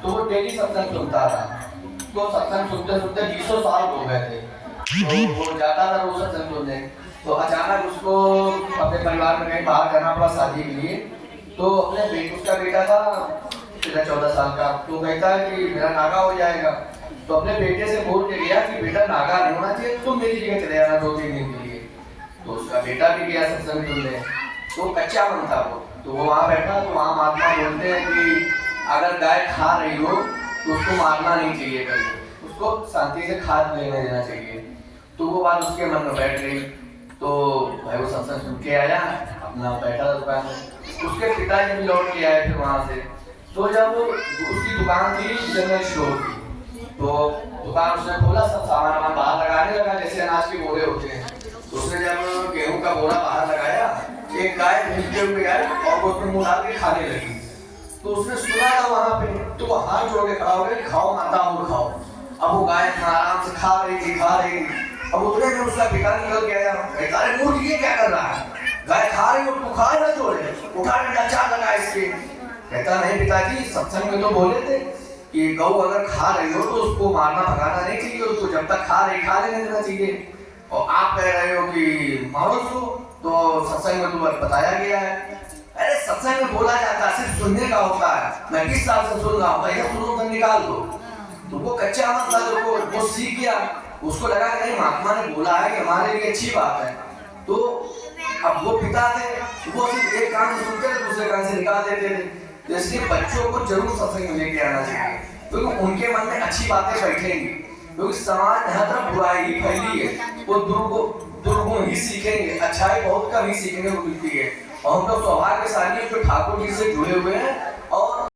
तो वो डेली सत्संग सुनता रहा। तो सत्संग सुनते सुनते 20 साल हो गए थे। तो वो जाता था रोज सत्संग सुनने। तो अचानक उसको अपने परिवार में कहीं बाहर जाना पड़ा शादी के लिए। तो अपने उसका बेटा था 14 साल का। तो कहता है कि मेरा नागा हो जाएगा। तो अपने बेटे से बोल के गया कि बेटा नागा नहीं होना चाहिए, तुम मेरी जगह चले जाना 2-3 दिन के लिए। तो उसका बेटा भी गया सत्संग सुनने। तो कच्चा मन था वो। तो वो वहाँ बैठा। तो वहाँ महात्मा बोलते हैं कि अगर गाय खा रही हो तो उसको मारना नहीं चाहिए, कभी उसको शांति से खाद लेने देना चाहिए। तो वो बात उसके मन में बैठ गई। तो भाई वो सत्संग सुन के आया, अपना बैठा था दुकान में। उसके पिताजी भी लौट के आए फिर वहाँ से। तो जब उसकी दुकान थी जनरल स्टोर की, तो दुकान उसने खोला, सब सामान बाहर लगाने लगा जैसे अनाज के बोरे होते हैं। तो उसने जब गेहूं का बोरा बाहर लगाया, एक गाय भीगते हुए आई और वो उसमें मुंह डाल के खाने लगी। तो उसने सुना था वहां पे, तो वो हाथ जोड़ के खड़ा हो गया, खाओ माता और खाओ। अब वो गाय आराम से खा रही थी। अब उतने में उसका पिता निकल गया, अरे मूर्ख ये क्या कर रहा है, गाय खा रही हो तू खा ना छोड़े, उठा डंडा चार लगा इसके। कहता नहीं पिताजी, सत्संग में तो बोले थे कि गौ अगर खा रही हो तो उसको मारना भगाना नहीं चाहिए, उसको जब तक खा रही खा लेने देना चाहिए। और आप कह रहे हो कि मारो उसको, तो सत्संग में तुम्हें बताया गया है। अरे सत्संग में बोला जाता है सिर्फ सुनने का होता है। मैं 20 साल से सुन रहा हूँ, भैया सुनो तो निकाल दो। तो वो कच्चा मत था, वो सीख गया। उसको लगा कि नहीं महात्मा ने बोला है कि हमारे लिए अच्छी बात है। तो अब वो पिता थे, वो सिर्फ एक कान से सुनते थे, दूसरे कान से निकाल देते थे। तो इसलिए बच्चों को जरूर सत्संग में लेके आना चाहिए, क्योंकि उनके मन में अच्छी बातें बैठेंगी। क्योंकि समाज में हर तरफ बुराई ही फैली है, वो दुर्गुण ही सीखेंगे, अच्छाई बहुत कम ही सीखने को मिलती है। और हम लोग सौभाग्यशाली ठाकुर जी से जुड़े हुए हैं। और